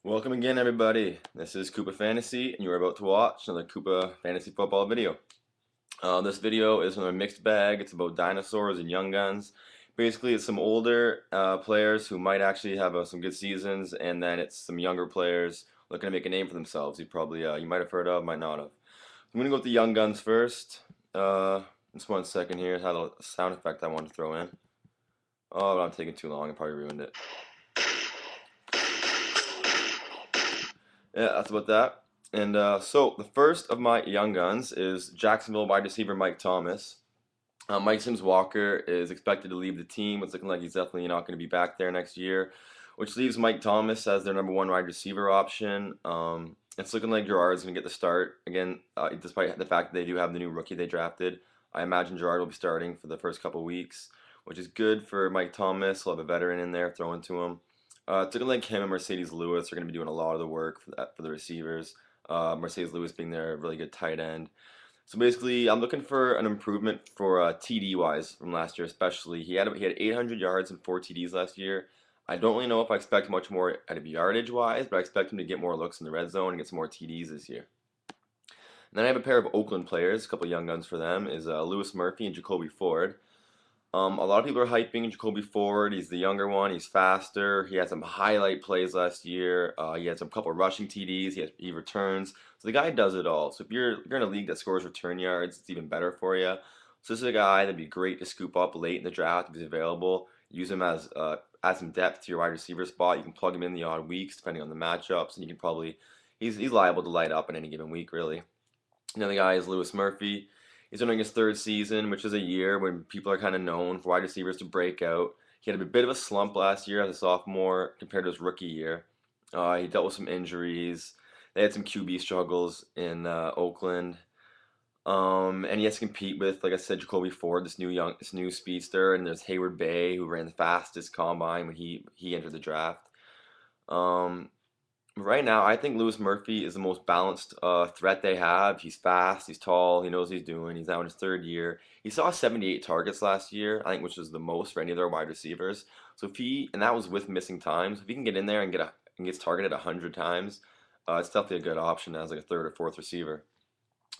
Welcome again, everybody. This is Koopafantasy, and you are about to watch another Koopa Fantasy Football video. This video is another mixed bag. It's about dinosaurs and young guns. Basically, it's some older players who might actually have some good seasons, and then it's some younger players looking to make a name for themselves. You might have heard of, might not have. I'm gonna go with the young guns first. Just 1 second here. I had a sound effect I wanted to throw in. Oh, but I'm taking too long. I probably ruined it. Yeah, that's about that. And so the first of my young guns is Jacksonville wide receiver Mike Thomas. Mike Sims Walker is expected to leave the team. It's looking like he's definitely not going to be back there next year, which leaves Mike Thomas as their number one wide receiver option. It's looking like Gerard's going to get the start again, despite the fact that they do have the new rookie they drafted. I imagine Gerard will be starting for the first couple weeks, which is good for Mike Thomas. He'll have a veteran in there throwing to him. It's looking like him and Mercedes Lewis are going to be doing a lot of the work for the receivers. Mercedes Lewis being their really good tight end. So basically, I'm looking for an improvement for TD wise from last year, especially. He had 800 yards and 4 TDs last year. I don't really know if I expect much more out of yardage wise, but I expect him to get more looks in the red zone and get some more TDs this year. And then I have a pair of Oakland players, a couple young guns for them, is Lewis Murphy and Jacoby Ford. A lot of people are hyping Jacoby Ford. He's the younger one. He's faster. He had some highlight plays last year. He had some couple rushing TDs. He returns. So the guy does it all. So if you're in a league that scores return yards, it's even better for you. So this is a guy that'd be great to scoop up late in the draft if he's available. Use him as add some depth to your wide receiver spot. You can plug him in the odd weeks depending on the matchups, and you can probably he's liable to light up in any given week really. Another guy is Lewis Murphy. He's entering his third season, which is a year when people are kind of known for wide receivers to break out. He had a bit of a slump last year as a sophomore compared to his rookie year. He dealt with some injuries. They had some QB struggles in Oakland. And he has to compete with, like I said, Jacoby Ford, this new speedster, and there's Hayward Bay, who ran the fastest combine when he entered the draft. Um, Right now, I think Lewis Murphy is the most balanced threat they have. He's fast, he's tall, he knows what he's doing. He's now in his third year. He saw 78 targets last year, I think, which was the most for any of their wide receivers. So and that was with missing times. If he can get in there and gets targeted 100 times, it's definitely a good option as like a third or fourth receiver.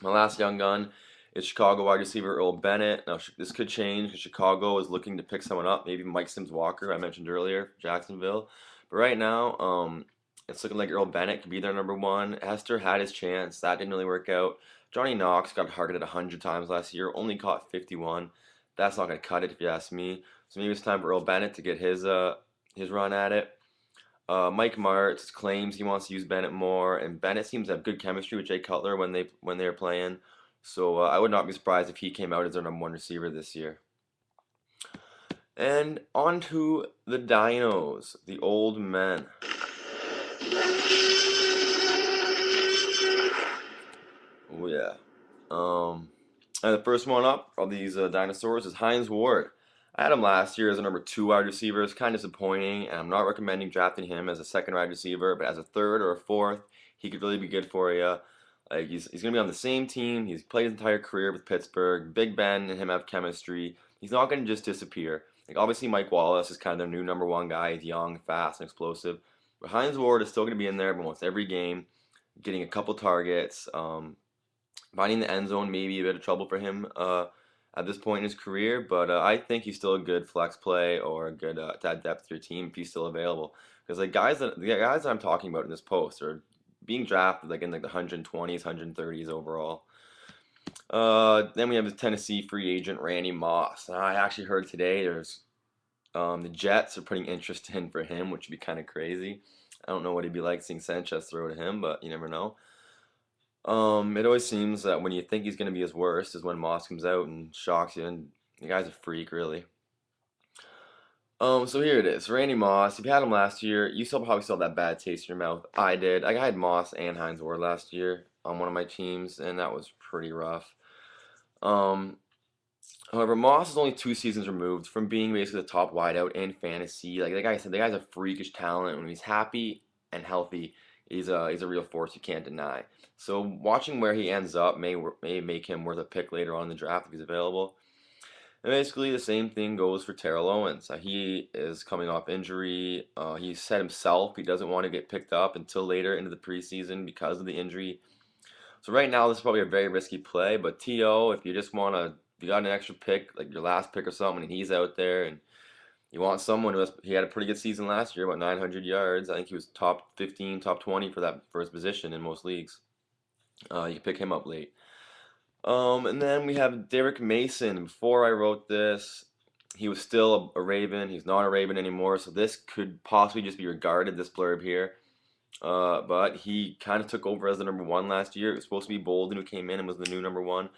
My last young gun is Chicago wide receiver Earl Bennett. Now this could change because Chicago is looking to pick someone up, maybe Mike Sims Walker I mentioned earlier, Jacksonville. But right now, it's looking like Earl Bennett could be their number one. Hester had his chance. That didn't really work out. Johnny Knox got targeted 100 times last year, only caught 51. That's not going to cut it if you ask me. So maybe it's time for Earl Bennett to get his run at it. Mike Martz claims he wants to use Bennett more, and Bennett seems to have good chemistry with Jay Cutler when they are playing. So I would not be surprised if he came out as their number one receiver this year. And on to the Dinos, the old men. Oh yeah. And the first one up of these dinosaurs is Hines Ward. I had him last year as a number two wide receiver. It's kind of disappointing, and I'm not recommending drafting him as a second wide receiver, but as a third or a fourth, he could really be good for you. He's going to be on the same team. He's played his entire career with Pittsburgh. Big Ben and him have chemistry. He's not going to just disappear. Like obviously, Mike Wallace is kind of their new number one guy. He's young, fast, and explosive. But Hines Ward is still going to be in there almost every game, getting a couple targets. Finding the end zone may be a bit of trouble for him at this point in his career, but I think he's still a good flex play or a good to add depth to your team if he's still available. Because the guys that I'm talking about in this post are being drafted like in like the 120s, 130s overall. Then we have the Tennessee free agent Randy Moss. I actually heard today the Jets are putting interest in for him, which would be kind of crazy. I don't know what he'd be like seeing Sanchez throw to him, but you never know. It always seems that when you think he's going to be his worst is when Moss comes out and shocks you, and the guy's a freak, really. So here it is, Randy Moss. If you had him last year, you still probably still have that bad taste in your mouth. I did. I had Moss and Hines Ward last year on one of my teams, and that was pretty rough. Um, However, Moss is only 2 seasons removed from being basically the top wideout in fantasy. Like I said, the guy's a freakish talent. When he's happy and healthy, he's a real force you can't deny. So watching where he ends up may make him worth a pick later on in the draft if he's available. And basically, the same thing goes for Terrell Owens. He is coming off injury. He said himself he doesn't want to get picked up until later into the preseason because of the injury. So right now, this is probably a very risky play. But T.O., if you just want to, if you got an extra pick, like your last pick or something, and he's out there, and you want someone he had a pretty good season last year, about 900 yards. I think he was top 15, top 20 for that for his position in most leagues. You can pick him up late. And then we have Derek Mason. Before I wrote this, he was still a Raven. He's not a Raven anymore, so this could possibly just be regarded, this blurb here. But he kind of took over as the number one last year. It was supposed to be Bolden who came in and was the new number one.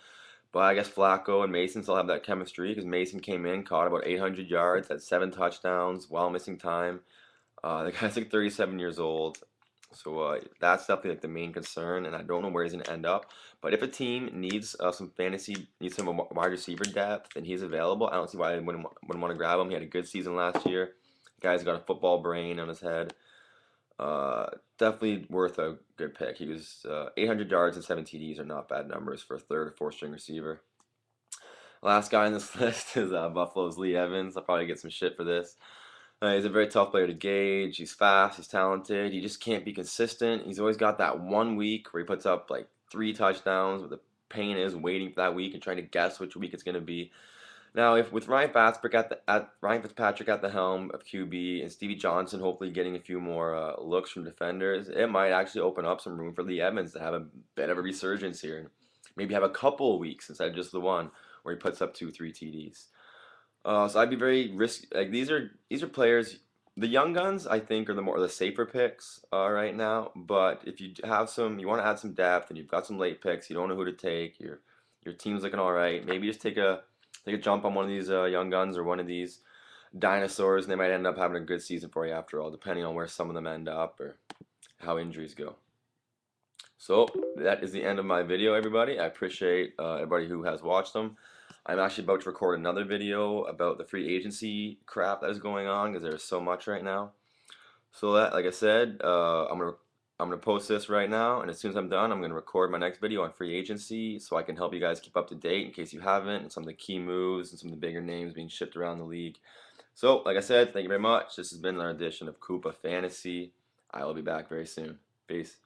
But I guess Flacco and Mason still have that chemistry because Mason came in, caught about 800 yards, had 7 touchdowns while missing time. The guy's like 37 years old. So that's definitely like the main concern, and I don't know where he's going to end up. But if a team needs needs some wide receiver depth, and he's available, I don't see why I wouldn't want to grab him. He had a good season last year. Guy's got a football brain on his head. Definitely worth a good pick. He was 800 yards and 7 TDs are not bad numbers for a third or fourth string receiver. Last guy on this list is Buffalo's Lee Evans. I'll probably get some shit for this. He's a very tough player to gauge. He's fast. He's talented. He just can't be consistent. He's always got that 1 week where he puts up like 3 touchdowns. But the pain is waiting for that week and trying to guess which week it's going to be. Now, if with Ryan Fitzpatrick at the helm of QB and Stevie Johnson hopefully getting a few more looks from defenders, it might actually open up some room for Lee Evans to have a bit of a resurgence here. Maybe have a couple of weeks instead of just the one where he puts up 2, 3 TDs. So I'd be very risky. Like these are players. The young guns I think are the safer picks right now. But if you you want to add some depth, and you've got some late picks, you don't know who to take. Your team's looking all right. Maybe just take a jump on one of these young guns or one of these dinosaurs, and they might end up having a good season for you after all, depending on where some of them end up or how injuries go. So that is the end of my video, everybody. I appreciate everybody who has watched them. I'm actually about to record another video about the free agency crap that is going on because there's so much right now. So that, like I said, I'm gonna post this right now, and as soon as I'm done, I'm gonna record my next video on free agency so I can help you guys keep up to date in case you haven't, and some of the key moves and some of the bigger names being shipped around the league. So, like I said, thank you very much. This has been another edition of Koopa Fantasy. I will be back very soon. Peace.